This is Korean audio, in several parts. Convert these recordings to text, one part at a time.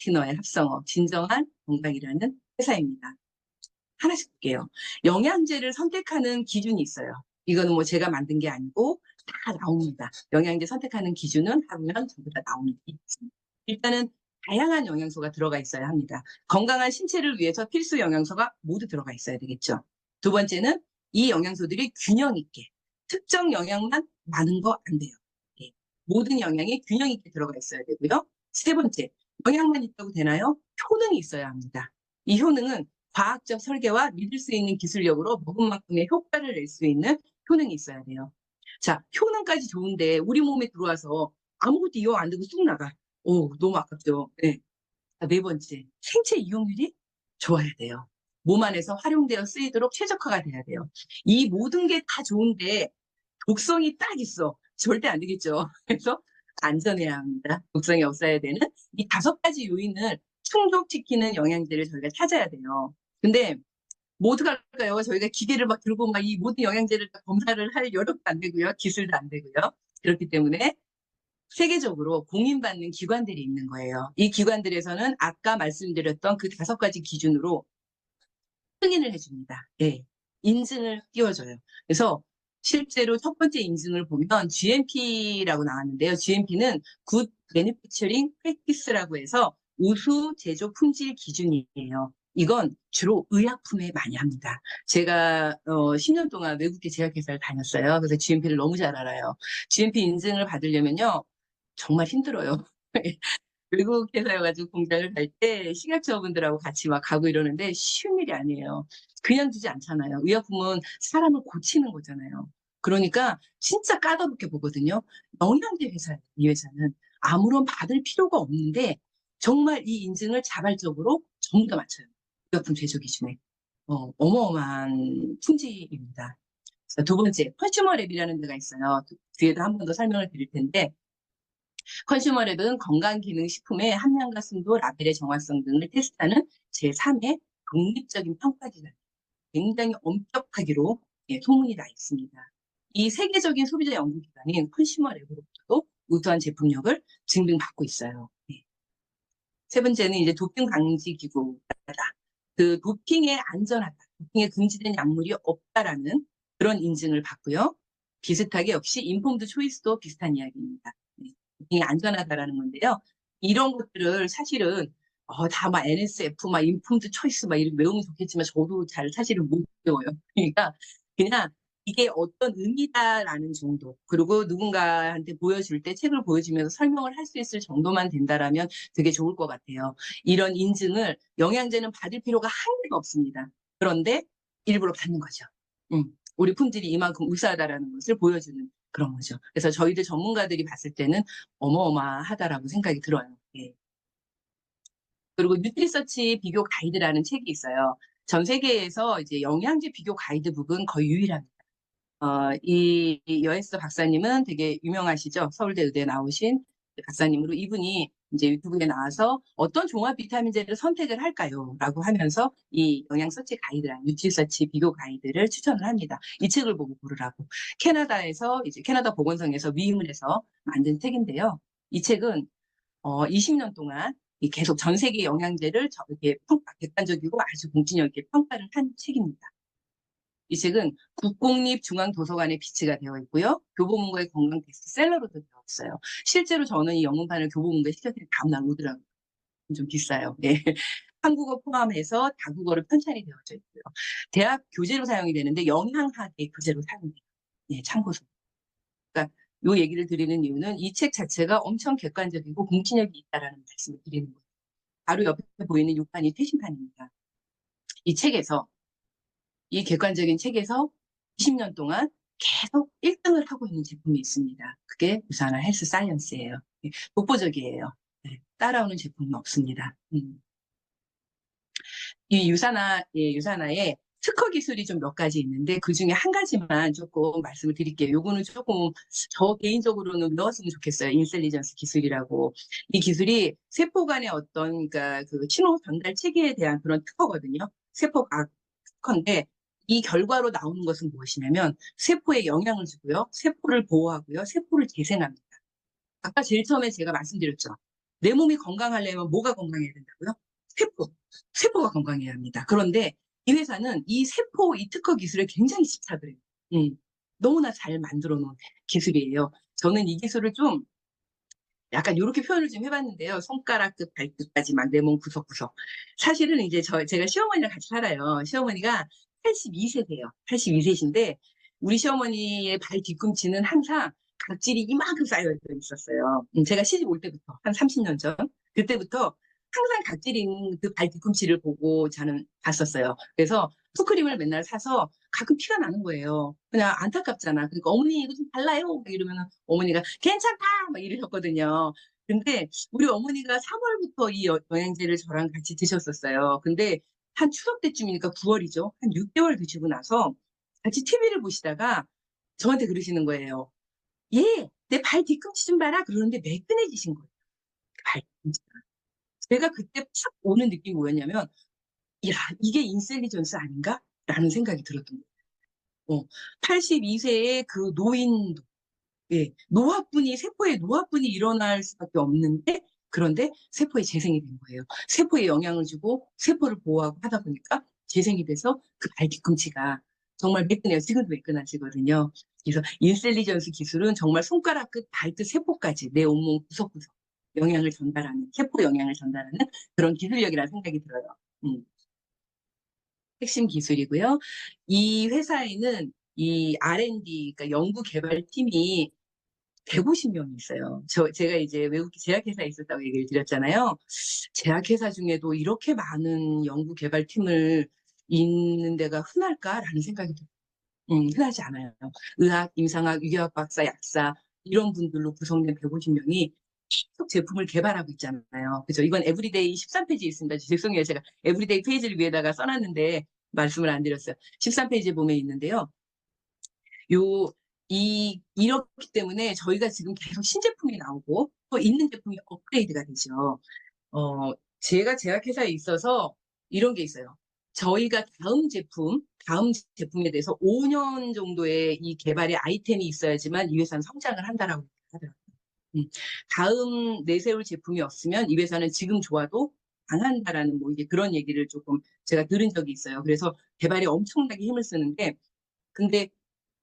마티너의 합성어 진정한 건강이라는 회사입니다. 하나씩 볼게요. 영양제를 선택하는 기준이 있어요. 이거는 뭐 제가 만든 게 아니고 다 나옵니다. 영양제 선택하는 기준은 하면 전부 다 나옵니다. 일단은 다양한 영양소가 들어가 있어야 합니다. 건강한 신체를 위해서 필수 영양소가 모두 들어가 있어야 되겠죠. 두 번째는 이 영양소들이 균형 있게 특정 영양만 많은 거 안 돼요. 예. 모든 영양이 균형 있게 들어가 있어야 되고요. 세 번째, 영양만 있다고 되나요? 효능이 있어야 합니다. 이 효능은 과학적 설계와 믿을 수 있는 기술력으로 먹은 만큼의 효과를 낼 수 있는 효능이 있어야 돼요. 자, 효능까지 좋은데 우리 몸에 들어와서 아무것도 이용 안 되고 쑥 나가. 오, 너무 아깝죠. 네. 네 번째, 생체 이용률이 좋아야 돼요. 몸 안에서 활용되어 쓰이도록 최적화가 돼야 돼요. 이 모든 게 다 좋은데 독성이 딱 있어. 절대 안 되겠죠. 그래서 안전해야 합니다. 독성이 없어야 되는 이 5가지 요인을 충족시키는 영양제를 저희가 찾아야 돼요. 근데 뭐 어떡할까요? 저희가 기계를 막 들고 막 이 모든 영양제를 다 검사를 할 여력도 안 되고요. 기술도 안 되고요. 그렇기 때문에 세계적으로 공인받는 기관들이 있는 거예요. 이 기관들에서는 아까 말씀드렸던 그 5가지 기준으로 승인을 해줍니다. 예. 인증을 띄워줘요. 그래서 실제로 첫 번째 인증을 보면 GMP라고 나왔는데요. GMP는 Good Manufacturing Practice라고 해서 우수 제조 품질 기준이에요. 이건 주로 의약품에 많이 합니다. 제가 10년 동안 외국계 제약회사를 다녔어요. 그래서 GMP를 너무 잘 알아요. GMP 인증을 받으려면요. 정말 힘들어요. 외국 회사여가지고 공장을 갈 때 식약처분들하고 같이 막 가고 이러는데 쉬운 일이 아니에요. 그냥 주지 않잖아요. 의약품은 사람을 고치는 거잖아요. 그러니까 진짜 까다롭게 보거든요. 영양제 회사예요. 이 회사는 아무런 받을 필요가 없는데 정말 이 인증을 자발적으로 전부 다 맞춰요. 의약품 제조 기준에. 어마어마한 품질입니다. 두 번째, 컨슈머랩이라는 데가 있어요. 뒤에도 한 번 더 설명을 드릴 텐데 컨슈머랩은 건강기능식품의 함량과 순도, 라벨의 정확성 등을 테스트하는 제3의 독립적인 평가기관. 굉장히 엄격하기로 소문이 나 있습니다. 이 세계적인 소비자 연구기관인 컨슈머랩으로부터도 우수한 제품력을 증빙받고 있어요. 네. 세 번째는 이제 도핑 방지 기구다. 그 도핑에 안전하다, 도핑에 금지된 약물이 없다라는 그런 인증을 받고요. 비슷하게 역시 인폼드 초이스도 비슷한 이야기입니다. 네. 도핑이 안전하다라는 건데요. 이런 것들을 사실은 다 막 NSF, 막 인폼드 초이스 막 이렇게 외우면 좋겠지만 저도 잘 사실은 못 외워요. 그러니까 그냥 이게 어떤 의미다라는 정도, 그리고 누군가한테 보여줄 때 책을 보여주면서 설명을 할 수 있을 정도만 된다라면 되게 좋을 것 같아요. 이런 인증을 영양제는 받을 필요가 한 개가 없습니다. 그런데 일부러 받는 거죠. 우리 품질이 이만큼 우수하다라는 것을 보여주는 그런 거죠. 그래서 저희들 전문가들이 봤을 때는 어마어마하다라고 생각이 들어요. 예. 그리고 뉴트리서치 비교 가이드라는 책이 있어요. 전 세계에서 이제 영양제 비교 가이드북은 거의 유일합니다. 이 여에스 박사님은 되게 유명하시죠. 서울대 의대에 나오신 박사님으로 이분이 이제 유튜브에 나와서 어떤 종합 비타민제를 선택을 할까요? 라고 하면서 이 영양 서치 가이드랑 뉴트리서치 비교 가이드를 추천을 합니다. 이 책을 보고 고르라고. 캐나다에서 이제 캐나다 보건성에서 위임을 해서 만든 책인데요. 이 책은 20년 동안 계속 전 세계 영양제를 이렇게 객관적이고 아주 공신력 있게 평가를 한 책입니다. 이 책은 국공립중앙도서관에 비치가 되어 있고요. 교보문고의 건강 베스트셀러로도 되어 있어요. 실제로 저는 이 영문판을 교보문고에 시켰더니 다음날 오더라고요. 좀 비싸요. 네. 한국어 포함해서 다국어로 편찬이 되어져 있고요. 대학 교재로 사용이 되는데 영양학의 교재로 사용돼요. 네, 참고서. 그러니까 이 얘기를 드리는 이유는 이 책 자체가 엄청 객관적이고 공신력이 있다라는 말씀을 드리는 거예요. 바로 옆에 보이는 6판이 최신판입니다. 이 책에서 이 객관적인 책에서 20년 동안 계속 1등을 하고 있는 제품이 있습니다. 그게 유산화 헬스 사이언스예요. 독보적이에요. 네, 따라오는 제품은 없습니다. 이 유산화에 특허 기술이 좀 몇 가지 있는데 그 중에 한 가지만 조금 말씀을 드릴게요. 요거는 조금 저 개인적으로는 넣었으면 좋겠어요. 인텔리전스 기술이라고. 이 기술이 세포 간의 어떤 그러니까 그 신호 전달 체계에 대한 그런 특허거든요. 세포과학 특허인데 이 결과로 나오는 것은 무엇이냐면 세포에 영향을 주고요. 세포를 보호하고요. 세포를 재생합니다. 아까 제일 처음에 제가 말씀드렸죠. 내 몸이 건강하려면 뭐가 건강해야 된다고요? 세포가 건강해야 합니다. 그런데 이 회사는 이 세포, 이 특허 기술에 굉장히 집착을 해요. 너무나 잘 만들어 놓은 기술이에요. 저는 이 기술을 좀 약간 요렇게 표현을 좀 해봤는데요. 손가락 끝, 발끝까지 막 내 몸 구석구석. 사실은 이제 제가 시어머니랑 같이 살아요. 시어머니가 82세세요. 82세신데, 우리 시어머니의 발 뒤꿈치는 항상 각질이 이만큼 쌓여 있었어요. 제가 시집 올 때부터, 한 30년 전. 그때부터 항상 각질이 있는 그 발 뒤꿈치를 보고 저는 봤었어요. 그래서 푸크림을 맨날 사서 가끔 피가 나는 거예요. 그냥 안타깝잖아. 그러니까 어머니 이거 좀 발라요. 이러면 어머니가 괜찮다 막 이러셨거든요. 근데 우리 어머니가 3월부터 이 영양제를 저랑 같이 드셨었어요. 근데 한 추석 때쯤이니까 9월이죠. 한 6개월 드시고 나서 같이 TV를 보시다가 저한테 그러시는 거예요. 얘, 내 발 뒤꿈치 좀 봐라. 그러는데 매끈해지신 거예요. 발 뒤꿈치가. 제가 그때 팍 오는 느낌이 뭐였냐면, 야, 이게 인셀리전스 아닌가? 라는 생각이 들었던 거예요. 82세의 그 노인도, 예, 세포의 노화분이 일어날 수밖에 없는데, 그런데 세포의 재생이 된 거예요. 세포에 영향을 주고 세포를 보호하고 하다 보니까 재생이 돼서 그 발 뒤꿈치가 정말 매끈해요. 지금도 매끈하시거든요. 그래서 인셀리전스 기술은 정말 손가락 끝, 발끝 세포까지 내 온몸 구석구석 세포 영향을 전달하는 그런 기술력이라는 생각이 들어요. 음. 핵심 기술이고요. 이 회사에는 이 R&D, 그러니까 연구 개발 팀이 150명이 있어요. 제가 이제 외국 제약회사에 있었다고 얘기를 드렸잖아요. 제약회사 중에도 이렇게 많은 연구 개발 팀을 있는 데가 흔할까라는 생각이 들어요. 흔하지 않아요. 의학, 임상학, 유교학 박사, 약사 이런 분들로 구성된 150명이 계속 제품을 개발하고 있잖아요. 그죠? 이건 에브리데이 13페이지에 있습니다. 죄송해요. 제가 에브리데이 페이지를 위에다가 써놨는데 말씀을 안 드렸어요. 13페이지에 보면 있는데요. 이렇기 때문에 저희가 지금 계속 신제품이 나오고 또 있는 제품이 업그레이드가 되죠. 제가 제약회사에 있어서 이런 게 있어요. 저희가 다음 제품에 대해서 5년 정도의 이 개발의 아이템이 있어야지만 이 회사는 성장을 한다라고 하더라고요. 다음 내세울 제품이 없으면 이 회사는 지금 좋아도 망한다라는 뭐 이게 그런 얘기를 조금 제가 들은 적이 있어요. 그래서 개발에 엄청나게 힘을 쓰는데, 근데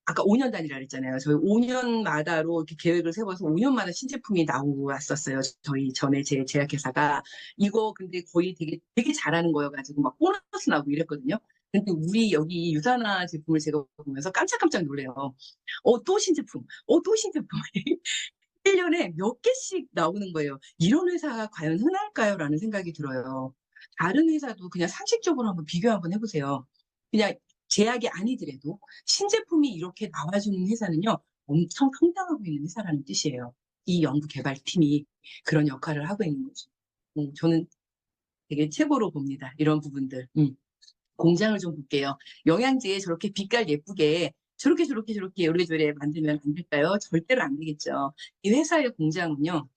아까 5년 단위라 그랬잖아요. 저희 5년마다로 이렇게 계획을 세워서 5년마다 신제품이 나왔었어요. 저희 전에 제 제약회사가. 이거 근데 거의 되게 잘하는 거여가지고 막 보너스 나고 이랬거든요. 근데 우리 여기 유산화 제품을 제가 보면서 깜짝깜짝 놀래요. 또 신제품. 또 신제품. 1년에 몇 개씩 나오는 거예요. 이런 회사가 과연 흔할까요? 라는 생각이 들어요. 다른 회사도 그냥 상식적으로 한번 비교 한번 해보세요. 그냥 제약이 아니더라도 신제품이 이렇게 나와주는 회사는요, 엄청 성장하고 있는 회사라는 뜻이에요. 이 연구개발팀이 그런 역할을 하고 있는 거죠. 저는 되게 최고로 봅니다. 이런 부분들. 공장을 좀 볼게요. 영양제에 저렇게 빛깔 예쁘게 저렇게 요래조래 만들면 안 될까요? 절대로 안 되겠죠. 이 회사의 공장은요,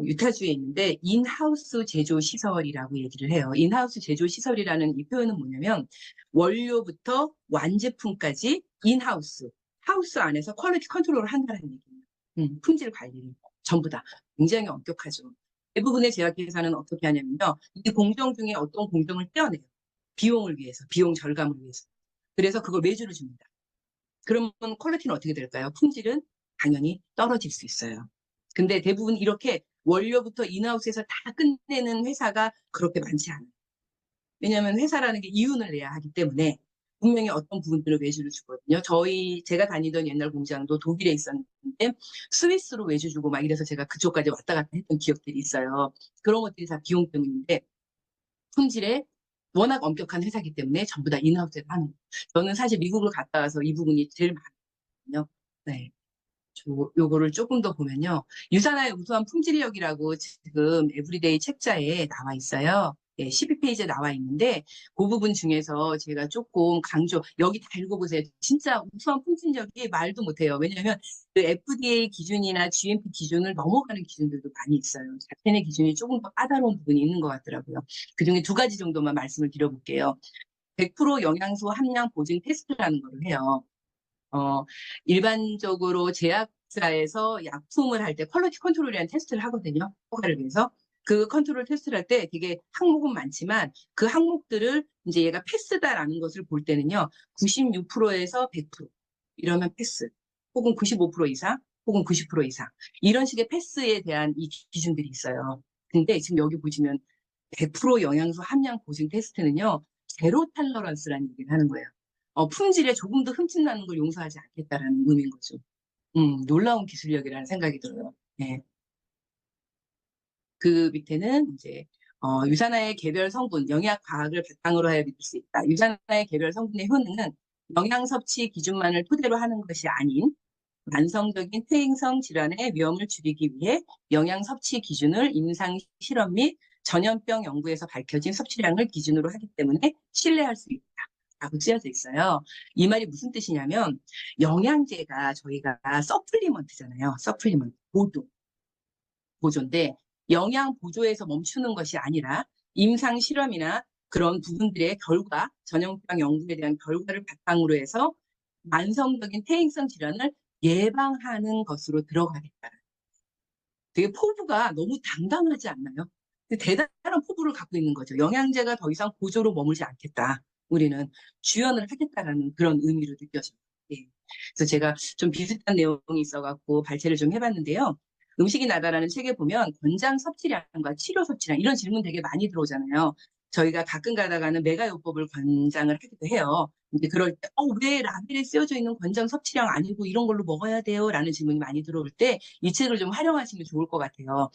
유타주에 있는데 인하우스 제조 시설이라고 얘기를 해요. 인하우스 제조 시설이라는 이 표현은 뭐냐면 원료부터 완제품까지 인하우스, 하우스 안에서 퀄리티 컨트롤을 한다는 얘기예요. 품질 관리를 전부 다 굉장히 엄격하죠. 대부분의 제약회사는 어떻게 하냐면요, 이 공정 중에 어떤 공정을 떼어내요. 비용을 위해서, 비용 절감을 위해서. 그래서 그걸 외주를 줍니다. 그러면 퀄리티는 어떻게 될까요? 품질은 당연히 떨어질 수 있어요. 근데 대부분 이렇게 원료부터 인하우스에서 다 끝내는 회사가 그렇게 많지 않아요. 왜냐하면 회사라는 게 이윤을 내야 하기 때문에 분명히 어떤 부분들을 외주를 주거든요. 제가 다니던 옛날 공장도 독일에 있었는데 스위스로 외주 주고 막 이래서 제가 그쪽까지 왔다 갔다 했던 기억들이 있어요. 그런 것들이 다 비용 때문인데 품질에 워낙 엄격한 회사이기 때문에 전부 다 인하우스에서 하는 거예요. 저는 사실 미국을 갔다 와서 이 부분이 제일 많거든요. 네. 요거를 조금 더 보면요. 유산화의 우수한 품질력이라고 지금 에브리데이 책자에 나와 있어요. 예, 12페이지에 나와 있는데 그 부분 중에서 제가 조금 여기 다 읽어보세요. 진짜 우수한 품질력이 말도 못해요. 왜냐하면 그 FDA 기준이나 GMP 기준을 넘어가는 기준들도 많이 있어요. 자체의 기준이 조금 더 까다로운 부분이 있는 것 같더라고요. 그중에 2가지 정도만 말씀을 드려볼게요. 100% 영양소 함량 보증 테스트라는 걸 해요. 일반적으로 제약사에서 약품을 할 때 퀄리티 컨트롤이라는 테스트를 하거든요. 허가를 위해서. 그 컨트롤 테스트를 할 때 되게 항목은 많지만 그 항목들을 이제 얘가 패스다라는 것을 볼 때는요. 96%에서 100% 이러면 패스. 혹은 95% 이상, 혹은 90% 이상. 이런 식의 패스에 대한 이 기준들이 있어요. 근데 지금 여기 보시면 100% 영양소 함량 보증 테스트는요. 제로 탈러런스라는 얘기를 하는 거예요. 품질에 조금 더 흠집 나는 걸 용서하지 않겠다라는 의미인 거죠. 놀라운 기술력이라는 생각이 들어요. 네. 그 밑에는 이제 유산화의 개별 성분, 영양 과학을 바탕으로 하여 믿을 수 있다. 유산화의 개별 성분의 효능은 영양 섭취 기준만을 토대로 하는 것이 아닌 만성적인 퇴행성 질환의 위험을 줄이기 위해 영양 섭취 기준을 임상 실험 및 전염병 연구에서 밝혀진 섭취량을 기준으로 하기 때문에 신뢰할 수 있다. 라고 쓰여져 있어요. 이 말이 무슨 뜻이냐면 영양제가 저희가 서플리먼트잖아요. 서플리먼트, 보조인데 영양 보조에서 멈추는 것이 아니라 임상 실험이나 그런 부분들의 결과, 전염병 연구에 대한 결과를 바탕으로 해서 만성적인 퇴행성 질환을 예방하는 것으로 들어가겠다. 되게 포부가 너무 당당하지 않나요? 대단한 포부를 갖고 있는 거죠. 영양제가 더 이상 보조로 머물지 않겠다. 우리는 주연을 하겠다라는 그런 의미로 느껴져요. 예. 그래서 제가 좀 비슷한 내용이 있어갖고 발췌를 좀 해봤는데요. 음식이 나다라는 책에 보면 권장 섭취량과 치료 섭취량 이런 질문 되게 많이 들어오잖아요. 저희가 가끔 가다가는 메가요법을 권장을 하기도 해요. 근데 그럴 때, 왜 라벨에 쓰여져 있는 권장 섭취량 아니고 이런 걸로 먹어야 돼요? 라는 질문이 많이 들어올 때 이 책을 좀 활용하시면 좋을 것 같아요.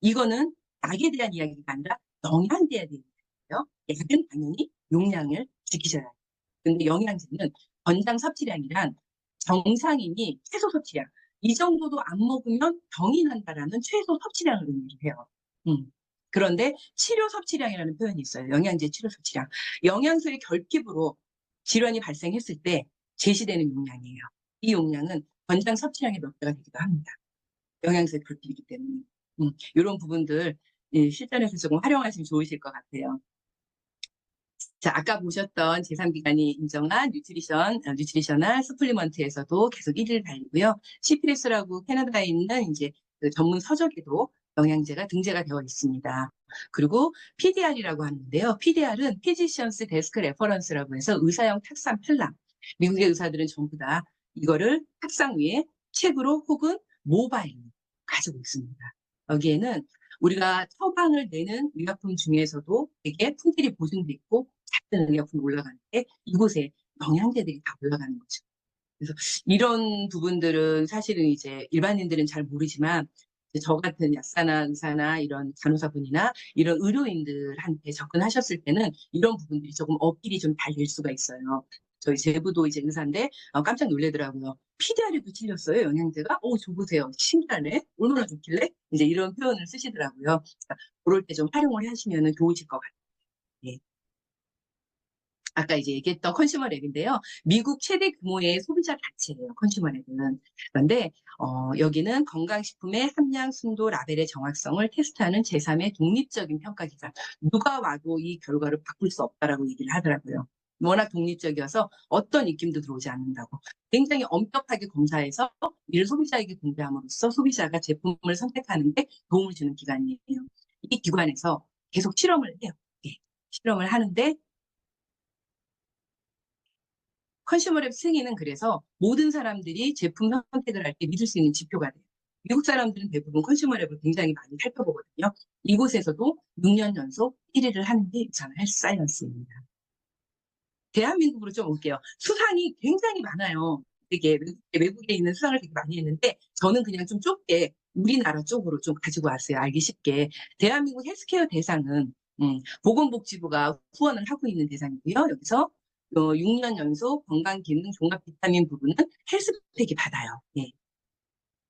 이거는 약에 대한 이야기가 아니라 영양제에 대한 이야기예요. 약은 당연히 용량을 지키셔야 해요. 근데 영양제는 권장 섭취량이란 정상인이 최소 섭취량, 이 정도도 안 먹으면 병이 난다라는 최소 섭취량을 의미를 해요. 음. 그런데 치료 섭취량이라는 표현이 있어요. 영양제 치료 섭취량. 영양소의 결핍으로 질환이 발생했을 때 제시되는 용량이에요. 이 용량은 권장 섭취량의 몇 배가 되기도 합니다. 영양소의 결핍이기 때문에. 이런 부분들 실전에서 조금 활용하시면 좋으실 것 같아요. 자, 아까 보셨던 제3기관이 인정한 뉴트리셔널 서플리먼트에서도 계속 1위를 달리고요. CPS라고 캐나다에 있는 이제 그 전문 서적에도 영양제가 등재가 되어 있습니다. 그리고 PDR이라고 하는데요. PDR은 Physicians Desk Reference라고 해서 의사용 탁상 편람. 미국의 의사들은 전부 다 이거를 탁상 위에 책으로 혹은 모바일로 가지고 있습니다. 여기에는 우리가 처방을 내는 의약품 중에서도 되게 품질이 보증돼 있고 작은 의약품이 올라가는데 이곳에 영양제들이 다 올라가는 거죠. 그래서 이런 부분들은 사실은 이제 일반인들은 잘 모르지만 저 같은 약사나 의사나 이런 간호사분이나 이런 의료인들한테 접근하셨을 때는 이런 부분들이 조금 어필이 좀 달릴 수가 있어요. 저희 제부도 이제 의사인데 깜짝 놀래더라고요. PDR에도 틀렸어요, 영양제가? 저 보세요. 신기하네. 얼마나 좋길래? 이제 이런 표현을 쓰시더라고요. 그러니까 그럴 때 좀 활용을 하시면 좋으실 것 같아요. 예. 아까 이제 얘기했던 컨슈머 랩인데요. 미국 최대 규모의 소비자 단체예요. 컨슈머 랩은. 그런데 여기는 건강식품의 함량, 순도, 라벨의 정확성을 테스트하는 제3의 독립적인 평가기관. 누가 와도 이 결과를 바꿀 수 없다라고 얘기를 하더라고요. 워낙 독립적이어서 어떤 입김도 들어오지 않는다고. 굉장히 엄격하게 검사해서 이를 소비자에게 공개함으로써 소비자가 제품을 선택하는 데 도움을 주는 기관이에요. 이 기관에서 계속 실험을 해요. 예, 실험을 하는데 컨슈머랩 승인은 그래서 모든 사람들이 제품 선택을 할 때 믿을 수 있는 지표가 돼요. 미국 사람들은 대부분 컨슈머랩을 굉장히 많이 살펴보거든요. 이곳에서도 6년 연속 1위를 하는 게 유산화 헬스 사이언스입니다. 대한민국으로 좀 올게요. 수상이 굉장히 많아요. 되게 외국에 있는 수상을 되게 많이 했는데 저는 그냥 좀 좁게 우리나라 쪽으로 좀 가지고 왔어요. 알기 쉽게. 대한민국 헬스케어 대상은 보건복지부가 후원을 하고 있는 대상이고요. 여기서 6년 연속 건강기능 종합 비타민 부분은 헬스팩이 받아요. 예.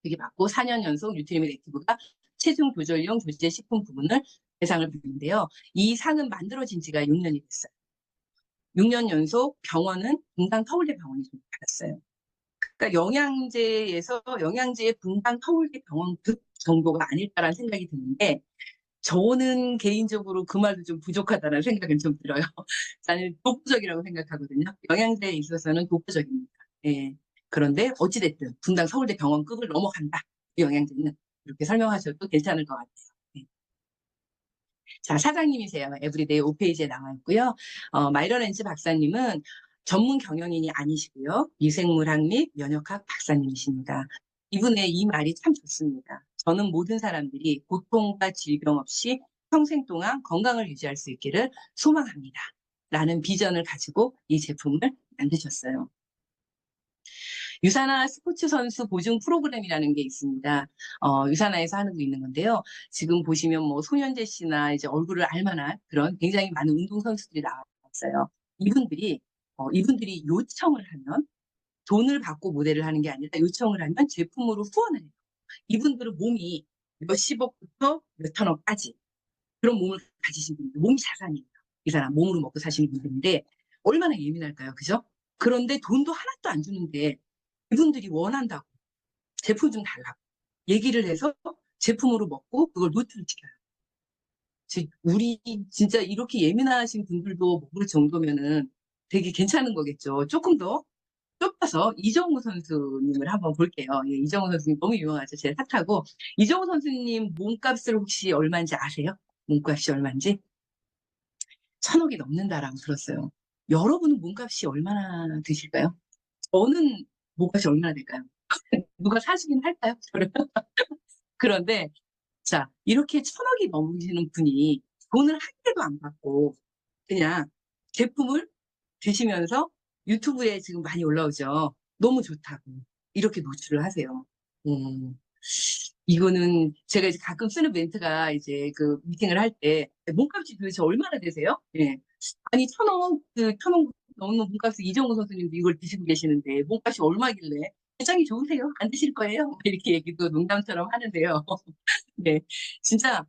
되게 받고 4년 연속 뉴트리밋 액티브가 체중 조절용 조제식품 부분을 대상을 받는데요. 이 상은 만들어진 지가 6년이 됐어요. 6년 연속 병원은 분당 터울대 병원이 좀 받았어요. 그러니까 영양제의 분당 터울대 병원급 정도가 아닐까라는 생각이 드는데 저는 개인적으로 그 말도 좀 부족하다는 생각은 좀 들어요. 저는 독보적이라고 생각하거든요. 영양제에 있어서는 독보적입니다. 예. 그런데 어찌됐든 분당 서울대 병원급을 넘어간다. 이 영양제는 이렇게 설명하셔도 괜찮을 것 같아요. 네. 자, 사장님이세요. 에브리데이 5페이지에 나와 있고요. 마이런 렌즈 박사님은 전문 경영인이 아니시고요. 미생물학 및 면역학 박사님이십니다. 이분의 이 말이 참 좋습니다. 저는 모든 사람들이 고통과 질병 없이 평생 동안 건강을 유지할 수 있기를 소망합니다. 라는 비전을 가지고 이 제품을 만드셨어요. 유산화 스포츠 선수 보증 프로그램이라는 게 있습니다. 유산화에서 하는 거 있는 건데요. 지금 보시면 뭐 손현재 씨나 이제 얼굴을 알만한 그런 굉장히 많은 운동 선수들이 나왔어요. 이분들이 요청을 하면 돈을 받고 모델을 하는 게 아니라 요청을 하면 제품으로 후원을 해요. 이분들은 몸이 몇십억부터 몇천억까지 그런 몸을 가지신 분들, 몸이 자산이에요. 이 사람 몸으로 먹고 사시는 분들인데 얼마나 예민할까요, 그죠? 그런데 돈도 하나도 안 주는데 이분들이 원한다고 제품 좀 달라고 얘기를 해서 제품으로 먹고 그걸 노출시켜요. 우리 진짜 이렇게 예민하신 분들도 먹을 정도면은 되게 괜찮은 거겠죠. 조금 더 좁혀서 이정우 선수님을 한번 볼게요. 예, 이정우 선수님 너무 유명하죠. 제 탓하고. 이정우 선수님 몸값을 혹시 얼마인지 아세요? 몸값이 얼마인지? 1,000억이 넘는다라고 들었어요. 여러분은 몸값이 얼마나 드실까요? 저는 몸값이 얼마나 될까요? 누가 사시긴 할까요? 저를? 그런데 자, 이렇게 1,000억이 넘으시는 분이 돈을 한 개도 안 받고 그냥 제품을 드시면서 유튜브에 지금 많이 올라오죠. 너무 좋다고 이렇게 노출을 하세요. 음, 이거는 제가 이제 가끔 쓰는 멘트가 이제 그 미팅을 할 때 몸값이 도대체 얼마나 되세요? 예. 아니 1,000억 넘는 몸값을 이정우 선수님도 이걸 드시고 계시는데 몸값이 얼마길래 굉장히 좋으세요? 안 드실 거예요? 이렇게 얘기도 농담처럼 하는데요. 네, 진짜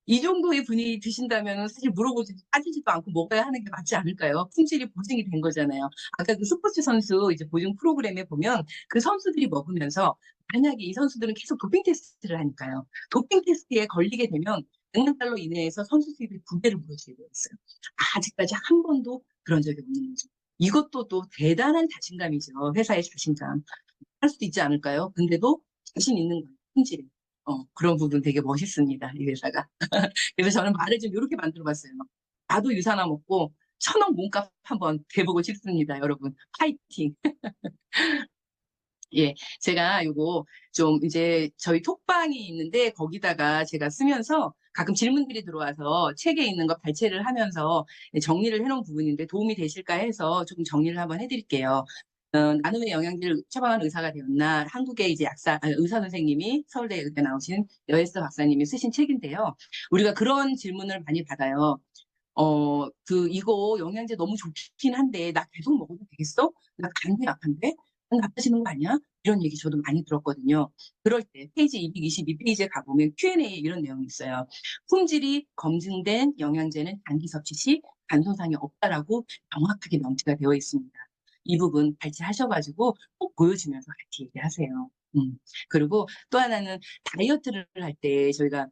이 정도의 분이 드신다면 사실 물어보지도 따지지도 않고 먹어야 하는 게 맞지 않을까요? 품질이 보증이 된 거잖아요. 아까 그 스포츠 선수 이제 보증 프로그램에 보면 그 선수들이 먹으면서 만약에 이 선수들은 계속 도핑 테스트를 하니까요. 도핑 테스트에 걸리게 되면 100만 달러 이내에서 선수 수입이 2배를 물어주게 되어 있어요. 아직까지 한 번도 그런 적이 없는 거죠. 이것도 또 대단한 자신감이죠. 회사의 자신감. 할 수도 있지 않을까요? 근데도 자신 있는 거예요. 품질에. 그런 부분 되게 멋있습니다. 이 회사가. 그래서 저는 말을 좀 이렇게 만들어 봤어요. 나도 유산화 먹고 1,000억 몸값 한번 돼보고 싶습니다. 여러분. 파이팅. 예, 제가 요거 좀 이제 저희 톡방이 있는데 거기다가 제가 쓰면서 가끔 질문들이 들어와서 책에 있는 거 발췌를 하면서 정리를 해놓은 부분인데 도움이 되실까 해서 조금 정리를 한번 해드릴게요. 나는 왜 영양제를 처방하는 의사가 되었나? 한국의 이제 의사 선생님이 서울대 의대 나오신 여에스터 박사님이 쓰신 책인데요. 우리가 그런 질문을 많이 받아요. 이거 영양제 너무 좋긴 한데, 나 계속 먹어도 되겠어? 나 간도 약한데? 간 나빠지는 거 아니야? 이런 얘기 저도 많이 들었거든요. 그럴 때, 페이지 222페이지에 가보면 Q&A에 이런 내용이 있어요. 품질이 검증된 영양제는 단기 섭취 시 간 손상이 없다라고 정확하게 명시가 되어 있습니다. 이 부분 발췌하셔가지고 꼭 보여주면서 같이 얘기하세요. 그리고 또 하나는 다이어트를 할 때 저희가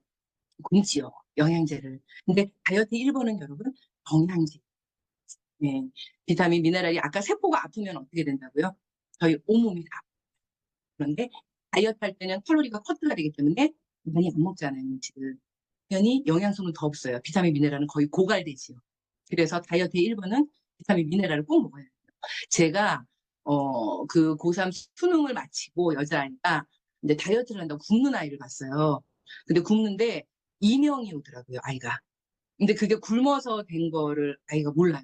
공지요, 영양제를. 근데 다이어트 1번은 여러분, 영양제. 네. 비타민, 미네랄이 아까 세포가 아프면 어떻게 된다고요? 저희 온몸이 다. 그런데 다이어트 할 때는 칼로리가 커트가 되기 때문에 많이 안 먹잖아요, 지금. 당연히 영양소는 더 없어요. 비타민, 미네랄은 거의 고갈되지요. 그래서 다이어트의 1번은 비타민, 미네랄을 꼭 먹어야 돼요. 제가 그 고3 수능을 마치고 여자아이가 이제 다이어트를 한다고 굶는 아이를 봤어요. 근데 굶는데 이명이 오더라고요, 아이가. 근데 그게 굶어서 된 거를 아이가 몰라요.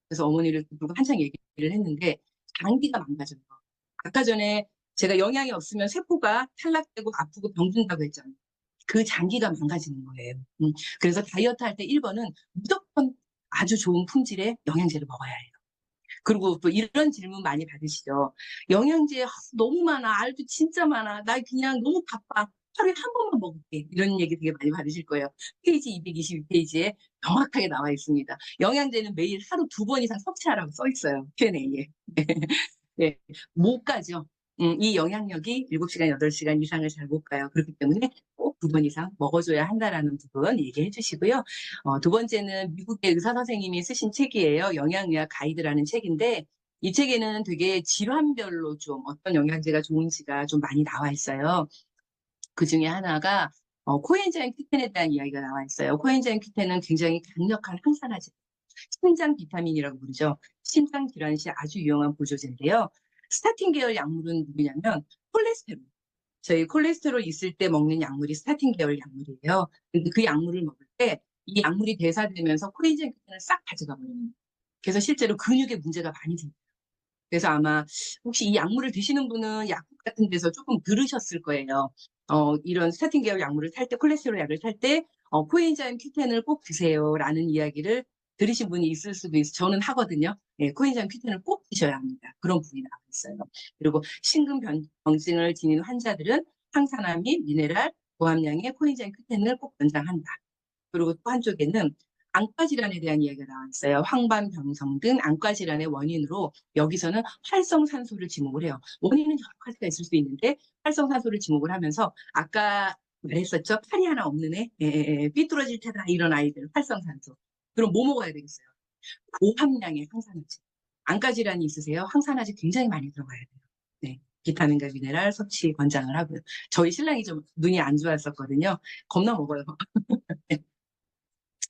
그래서 어머니를 부르고 한창 얘기를 했는데 장기가 망가져요. 아까 전에 제가 영양이 없으면 세포가 탈락되고 아프고 병든다고 했잖아요. 그 장기가 망가지는 거예요. 그래서 다이어트 할 때 1번은 무조건 아주 좋은 품질의 영양제를 먹어야 해요. 그리고 또 이런 질문 많이 받으시죠. 영양제 너무 많아. 알도 진짜 많아. 나 그냥 너무 바빠. 하루에 한 번만 먹을게. 이런 얘기 되게 많이 받으실 거예요. 페이지 222페이지에 정확하게 나와 있습니다. 영양제는 매일 하루 2번 이상 섭취하라고 써 있어요. Q&A에. 네, 못 가죠. 이 영향력이 7시간, 8시간 이상을 잘 못 가요. 그렇기 때문에 꼭 2번 이상 먹어줘야 한다라는 부분 얘기해 주시고요. 두 번째는 미국의 의사 선생님이 쓰신 책이에요. 영양의학 가이드라는 책인데 이 책에는 되게 질환별로 좀 어떤 영양제가 좋은지가 좀 많이 나와 있어요. 그 중에 하나가 코엔자임 Q10에 대한 이야기가 나와 있어요. 코엔자임 Q10은 굉장히 강력한 항산화제, 심장 비타민이라고 부르죠. 심장 질환 시 아주 유용한 보조제인데요. 스타틴 계열 약물은 누구냐면 콜레스테롤. 저희 콜레스테롤 있을 때 먹는 약물이 스타틴 계열 약물이에요. 근데 그 약물을 먹을 때 이 약물이 대사되면서 코엔자임 Q10을 싹 가져가 버려요. 그래서 실제로 근육에 문제가 많이 생겨요. 그래서 아마 혹시 이 약물을 드시는 분은 약국 같은 데서 조금 들으셨을 거예요. 이런 스타틴 계열 약물을 탈 때, 콜레스테롤 약을 탈 때, 코엔자임 Q10을 꼭 드세요라는 이야기를 들으신 분이 있을 수도 있어요. 저는 하거든요. 예, 코엔자임 Q10을 꼭 드셔야 합니다. 그런 부분이 나와 있어요. 그리고 심근병증을 지닌 환자들은 항산화 및 미네랄, 고함량의 코엔자임 Q10을 꼭 권장한다. 그리고 또 한쪽에는 안과 질환에 대한 이야기가 나와 있어요. 황반병성 등 안과 질환의 원인으로 여기서는 활성산소를 지목을 해요. 원인은 여러 가지가 있을 수 있는데 활성산소를 지목을 하면서 아까 말했었죠. 팔이 하나 없는 애, 삐뚤어질 테다 이런 아이들 활성산소. 그럼 뭐 먹어야 되겠어요? 고함량의 항산화제. 안과 질환이 있으세요? 항산화제 굉장히 많이 들어가야 돼요. 네. 비타민과 미네랄 섭취 권장을 하고요. 저희 신랑이 좀 눈이 안 좋았었거든요. 겁나 먹어요.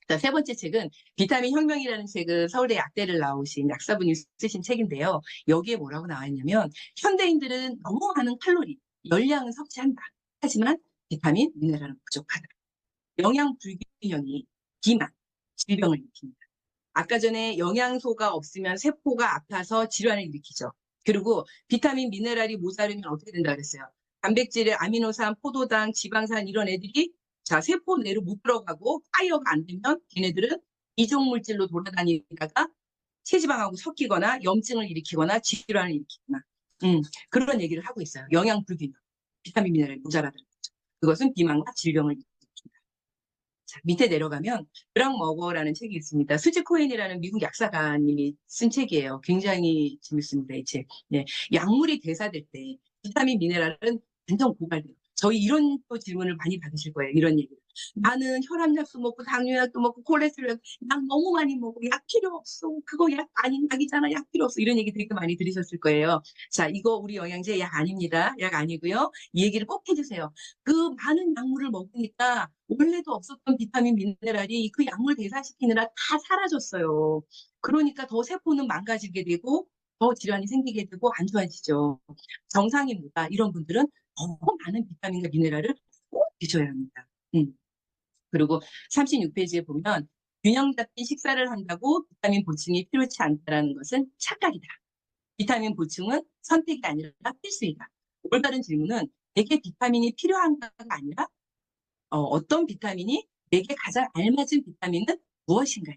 자, 세 번째 책은 비타민 혁명이라는 책은 서울대 약대를 나오신 약사분이 쓰신 책인데요. 여기에 뭐라고 나와 있냐면 현대인들은 너무 많은 칼로리, 열량을 섭취한다. 하지만 비타민, 미네랄은 부족하다. 영양 불균형이 비만, 질병을 일으킵니다. 아까 전에 영양소가 없으면 세포가 아파서 질환을 일으키죠. 그리고 비타민, 미네랄이 모자르면 어떻게 된다 그랬어요? 단백질, 아미노산, 포도당, 지방산 이런 애들이 자 세포 내로 못 들어가고 파이어가 안 되면 걔네들은 이종 물질로 돌아다니다가 체지방하고 섞이거나 염증을 일으키거나 질환을 일으키거나 그런 얘기를 하고 있어요. 영양 불균형, 비타민, 미네랄이 모자라다는 거죠. 그것은 비만과 질병을 일으킵니다. 자, 밑에 내려가면 브랑 머거라는 책이 있습니다. 수지 코엔이라는 미국 약사가님이 쓴 책이에요. 굉장히 재밌습니다, 이 책. 네, 약물이 대사될 때 비타민, 미네랄은 완전 고갈돼요. 저희 이런 또 질문을 많이 받으실 거예요. 이런 얘기. 나는 혈압약도 먹고 당뇨약도 먹고 콜레스테롤 약 너무 많이 먹고 약 필요 없어. 그거 약 아닌 약이잖아. 약 필요 없어. 이런 얘기 되게 많이 들으셨을 거예요. 자, 이거 우리 영양제 약 아닙니다. 약 아니고요. 이 얘기를 꼭 해주세요. 그 많은 약물을 먹으니까 원래도 없었던 비타민, 미네랄이 그 약물 대사시키느라 다 사라졌어요. 그러니까 더 세포는 망가지게 되고 더 질환이 생기게 되고 안 좋아지죠. 정상입니다. 이런 분들은 더 많은 비타민과 미네랄을 꼭 드셔야 합니다. 그리고 36페이지에 보면 균형 잡힌 식사를 한다고 비타민 보충이 필요치 않다는 것은 착각이다. 비타민 보충은 선택이 아니라 필수이다. 올바른 질문은 내게 비타민이 필요한가가 아니라 어떤 비타민이 내게 가장 알맞은 비타민은 무엇인가요?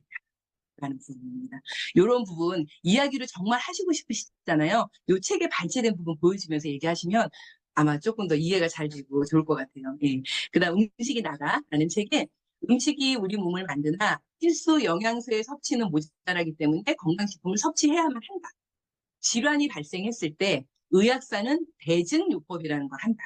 라는 부분입니다. 이런 부분 이야기를 정말 하시고 싶으시잖아요. 이 책에 발췌된 부분 보여주면서 얘기하시면 아마 조금 더 이해가 잘 되고 좋을 것 같아요. 예. 그다음 음식이 나다라는 책에 음식이 우리 몸을 만드나 필수 영양소의 섭취는 모자라기 때문에 건강식품을 섭취해야만 한다. 질환이 발생했을 때 의학사는 대증요법이라는 걸 한다.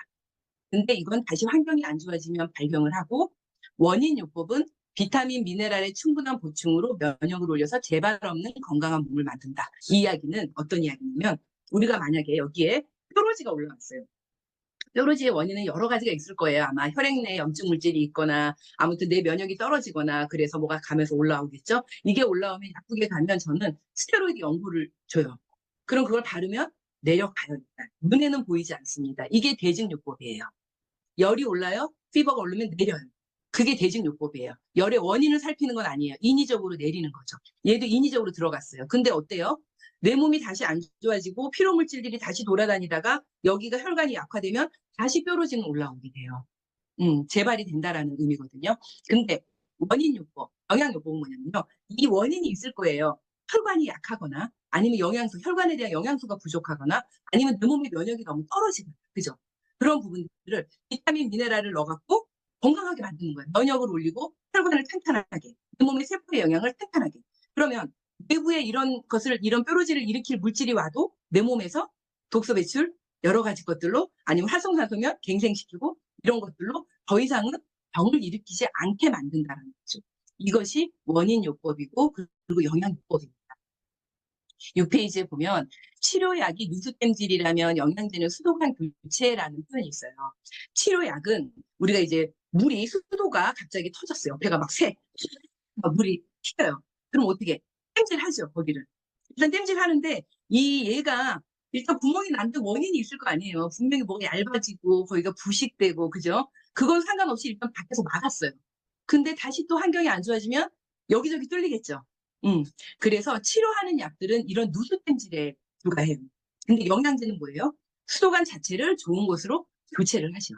근데 이건 다시 환경이 안 좋아지면 발병을 하고 원인요법은 비타민, 미네랄의 충분한 보충으로 면역을 올려서 재발 없는 건강한 몸을 만든다. 이 이야기는 어떤 이야기냐면 우리가 만약에 여기에 뾰루지가 올라왔어요. 뾰루지의 원인은 여러 가지가 있을 거예요. 아마 혈액 내에 염증 물질이 있거나 아무튼 내 면역이 떨어지거나 그래서 뭐가 가면서 올라오겠죠. 이게 올라오면 약국에 가면 저는 스테로이드 연고를 줘요. 그럼 그걸 바르면 내려가요. 일단. 눈에는 보이지 않습니다. 이게 대증요법이에요. 열이 올라요? 피버가 오르면 내려요. 그게 대증요법이에요. 열의 원인을 살피는 건 아니에요. 인위적으로 내리는 거죠. 얘도 인위적으로 들어갔어요. 근데 어때요? 내 몸이 다시 안 좋아지고 피로물질들이 다시 돌아다니다가 여기가 혈관이 약화되면 다시 뾰루지는 올라오게 돼요. 재발이 된다라는 의미거든요. 근데 원인요법, 영양요법은 뭐냐면요. 이 원인이 있을 거예요. 혈관이 약하거나 아니면 혈관에 대한 영양소가 부족하거나 아니면 내 몸의 면역이 너무 떨어지거나 그죠? 그런 부분들을 비타민, 미네랄을 넣어갖고 건강하게 만드는 거예요. 면역을 올리고 혈관을 탄탄하게, 내 몸의 세포의 영양을 탄탄하게. 그러면 외부에 이런 뾰루지를 일으킬 물질이 와도 내 몸에서 독소 배출 여러 가지 것들로 아니면 활성산소면 갱생시키고 이런 것들로 더 이상은 병을 일으키지 않게 만든다는 거죠. 이것이 원인요법이고 그리고 영양요법입니다. 6페이지에 보면 치료약이 누수땜질이라면 영양제는 수도관 교체라는 표현이 있어요. 치료약은 우리가 이제 물이 수도가 갑자기 터졌어요. 배가 막 새. 막 물이 튀어요. 그럼 어떻게? 땜질하죠, 거기를. 일단 땜질하는데 얘가 일단 구멍이 난데 원인이 있을 거 아니에요. 분명히 뭐가 얇아지고 거기가 부식되고 그죠? 그건 상관없이 일단 밖에서 막았어요. 근데 다시 또 환경이 안 좋아지면 여기저기 뚫리겠죠. 그래서 치료하는 약들은 이런 누수땜질에 불과해요. 근데 영양제는 뭐예요? 수도관 자체를 좋은 곳으로 교체를 하죠.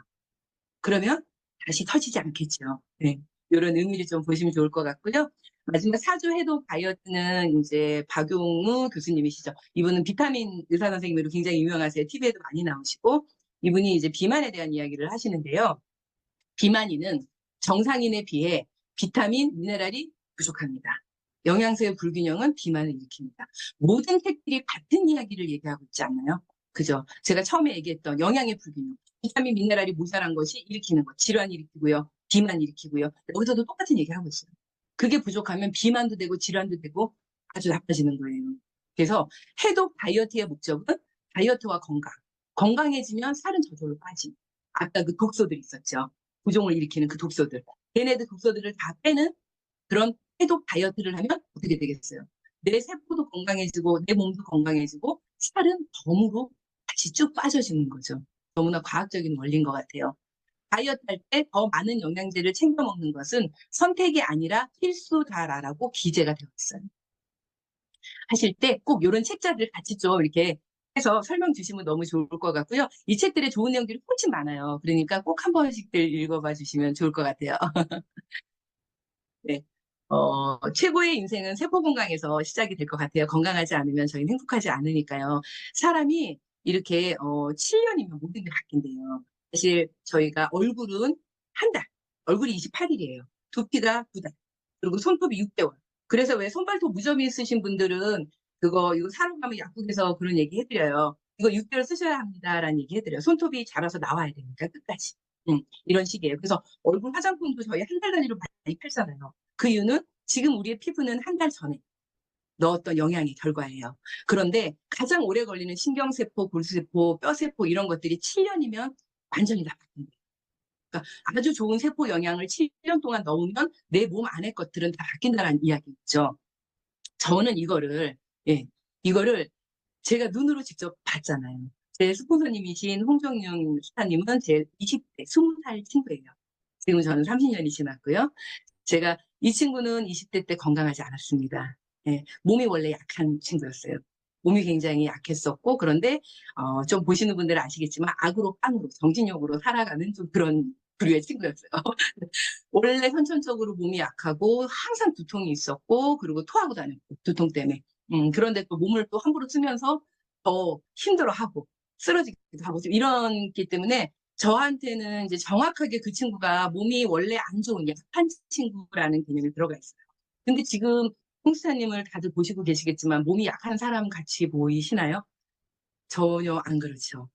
그러면 다시 터지지 않겠죠. 네. 이런 의미를 좀 보시면 좋을 것 같고요. 마지막 사주 해독 다이어트는 이제 박용우 교수님이시죠. 이분은 비타민 의사 선생님으로 굉장히 유명하세요. TV에도 많이 나오시고 이분이 이제 비만에 대한 이야기를 하시는데요. 비만인은 정상인에 비해 비타민, 미네랄이 부족합니다. 영양소의 불균형은 비만을 일으킵니다. 모든 책들이 같은 이야기를 얘기하고 있지 않나요? 그죠? 제가 처음에 얘기했던 영양의 불균형. 비타민, 미네랄이 모자란 것이 일으키는 것. 질환 일으키고요. 비만 일으키고요. 여기서도 똑같은 얘기하고 있어요. 그게 부족하면 비만도 되고 질환도 되고 아주 나빠지는 거예요. 그래서 해독 다이어트의 목적은 다이어트와 건강. 건강해지면 살은 저절로 빠지고. 아까 그 독소들 있었죠. 부종을 일으키는 그 독소들. 걔네들 독소들을 다 빼는 그런 해독 다이어트를 하면 어떻게 되겠어요? 내 세포도 건강해지고 내 몸도 건강해지고 살은 덤으로 다시 쭉 빠져지는 거죠. 너무나 과학적인 원리인 것 같아요. 다이어트 할 때 더 많은 영양제를 챙겨 먹는 것은 선택이 아니라 필수다라고 기재가 되어 있어요. 하실 때 꼭 이런 책자들 같이 좀 이렇게 해서 설명 주시면 너무 좋을 것 같고요. 이 책들에 좋은 내용들이 훨씬 많아요. 그러니까 꼭 한 번씩들 읽어봐 주시면 좋을 것 같아요. 네. 최고의 인생은 세포 건강에서 시작이 될 것 같아요. 건강하지 않으면 저희는 행복하지 않으니까요. 사람이 이렇게 7년이면 모든 게 바뀐대요. 사실 저희가 얼굴은 한 달, 얼굴이 28일이에요. 두피가 9달, 그리고 손톱이 6개월. 그래서 왜 손발톱 무좀이 있으신 분들은 이거 사러 가면 약국에서 그런 얘기 해드려요. 이거 6개월 쓰셔야 합니다라는 얘기 해드려요. 손톱이 자라서 나와야 되니까 끝까지. 이런 식이에요. 그래서 얼굴 화장품도 저희 한 달 단위로 많이 팔잖아요. 그 이유는 지금 우리의 피부는 한 달 전에 넣었던 영양의 결과예요. 그런데 가장 오래 걸리는 신경세포, 골수세포, 뼈세포 이런 것들이 7년이면 완전히 다 바뀐대요. 그러니까 아주 좋은 세포 영양을 7년 동안 넣으면 내 몸 안의 것들은 다 바뀐다는 이야기죠. 저는 예, 이거를 제가 눈으로 직접 봤잖아요. 제 스폰서님이신 홍정윤 스타님은 제 20대, 20살 친구예요. 지금 저는 30년이 지났고요. 제가 이 친구는 20대 때 건강하지 않았습니다. 예, 몸이 원래 약한 친구였어요. 몸이 굉장히 약했었고 그런데 좀 보시는 분들은 아시겠지만 악으로 깡으로 정신력으로 살아가는 좀 그런 부류의 친구였어요. 원래 선천적으로 몸이 약하고 항상 두통이 있었고 그리고 토하고 다녔고 두통 때문에 그런데 또 몸을 또 함부로 쓰면서 더 힘들어하고 쓰러지기도 하고 이런기 때문에 저한테는 이제 정확하게 그 친구가 몸이 원래 안 좋은 약한 친구라는 개념이 들어가 있어요. 근데 지금 홍수사님을 다들 보시고 계시겠지만 몸이 약한 사람 같이 보이시나요? 전혀 안 그렇죠.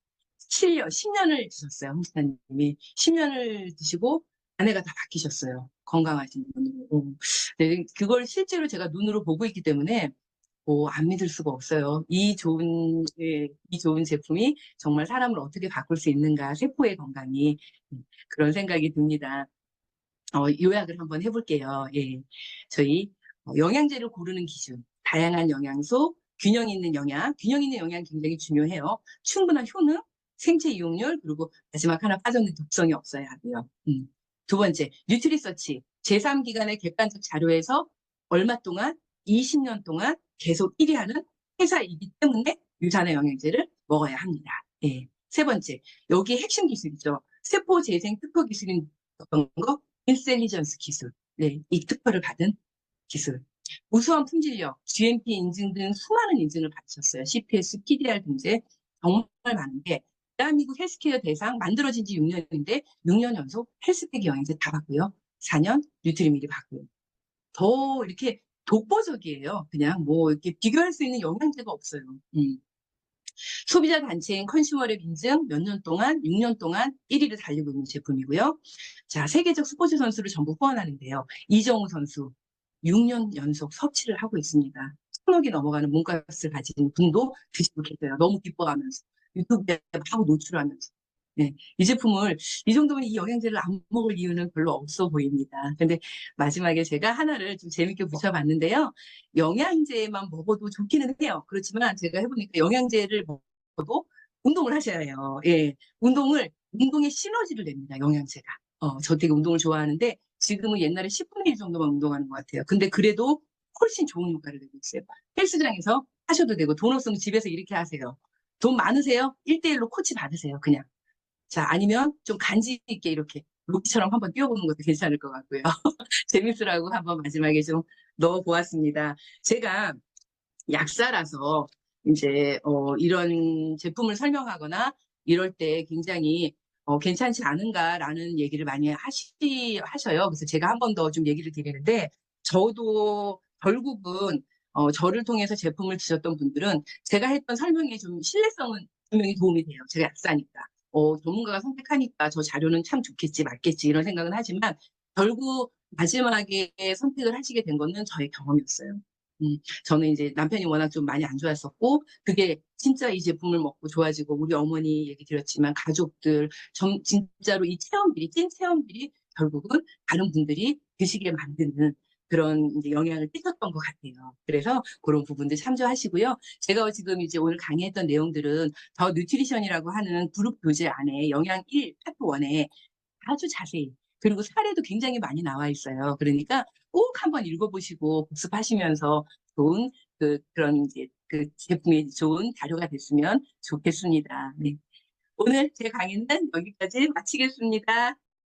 7년, 10년을 드셨어요, 홍수사님이. 10년을 드시고 아내가 다 바뀌셨어요. 건강하신 분으로. 네, 그걸 실제로 제가 눈으로 보고 있기 때문에 안 믿을 수가 없어요. 이 좋은 제품이 정말 사람을 어떻게 바꿀 수 있는가, 세포의 건강이. 그런 생각이 듭니다. 요약을 한번 해볼게요. 예. 저희 영양제를 고르는 기준, 다양한 영양소, 균형 있는 영양 굉장히 중요해요. 충분한 효능, 생체 이용률, 그리고 마지막 하나 빠졌는 독성이 없어야 하고요. 두 번째, 뉴트리서치. 제3기관의 객관적 자료에서 얼마 동안, 20년 동안 계속 1위 하는 회사이기 때문에 유산의 영양제를 먹어야 합니다. 예. 세 번째, 여기 핵심 기술이죠. 세포 재생 특허 기술인 어떤 거? 인셀리전스 기술. 네, 이 특허를 받은 기술. 우수한 품질력, GMP 인증 등 수많은 인증을 받으셨어요. CPS, PDR 등재 정말 많은데 대한민국 헬스케어 대상 만들어진 지 6년인데 6년 연속 헬스팩 영양제 다 받고요. 4년 뉴트리밀이 받고요. 더 이렇게 독보적이에요. 그냥 뭐 이렇게 비교할 수 있는 영양제가 없어요. 소비자 단체인 컨슈머랩 인증 몇 년 동안, 6년 동안 1위를 달리고 있는 제품이고요. 자, 세계적 스포츠 선수를 전부 후원하는데요. 이정우 선수 6년 연속 섭취를 하고 있습니다. 천억이 넘어가는 몸값을 가진 분도 드시고 계세요. 너무 기뻐하면서 유튜브에 막 노출하면서. 네, 이 제품을 이 정도면 이 영양제를 안 먹을 이유는 별로 없어 보입니다. 근데 마지막에 제가 하나를 좀 재밌게 붙여봤는데요. 영양제만 먹어도 좋기는 해요. 그렇지만 제가 해보니까 영양제를 먹어도 운동을 하셔야 해요. 예, 운동의 시너지를 냅니다. 영양제가. 저 되게 운동을 좋아하는데 지금은 옛날에 10분의 1 정도만 운동하는 것 같아요. 근데 그래도 훨씬 좋은 효과를 내고 있어요. 헬스장에서 하셔도 되고 돈 없으면 집에서 이렇게 하세요. 돈 많으세요? 1대1로 코치 받으세요. 그냥. 자, 아니면 좀 간지 있게 이렇게 로키처럼 한번 뛰어보는 것도 괜찮을 것 같고요. 재밌으라고 한번 마지막에 좀 넣어보았습니다. 제가 약사라서 이제 이런 제품을 설명하거나 이럴 때 굉장히 괜찮지 않은가라는 얘기를 많이 하셔요. 그래서 제가 한 번 더 좀 얘기를 드리는데 저도 결국은 저를 통해서 제품을 드셨던 분들은 제가 했던 설명에 좀 신뢰성은 분명히 도움이 돼요. 제가 약사니까. 전문가가 선택하니까 저 자료는 참 좋겠지, 맞겠지 이런 생각은 하지만 결국 마지막에 선택을 하시게 된 거는 저의 경험이었어요. 저는 이제 남편이 워낙 좀 많이 안 좋았었고 그게 진짜 이 제품을 먹고 좋아지고 우리 어머니 얘기 드렸지만 가족들 진짜로 이 체험들이 찐 체험들이 결국은 다른 분들이 드시게 만드는 그런 이제 영향을 끼쳤던 것 같아요. 그래서 그런 부분들 참조하시고요. 제가 지금 이제 오늘 강의했던 내용들은 더 뉴트리션이라고 하는 그룹 교재 안에 영양 1 파트 1에 아주 자세히 그리고 사례도 굉장히 많이 나와 있어요. 그러니까 꼭 한번 읽어보시고 복습하시면서 좋은 그런 이제 그 제품이 좋은 자료가 됐으면 좋겠습니다. 네. 오늘 제 강의는 여기까지 마치겠습니다.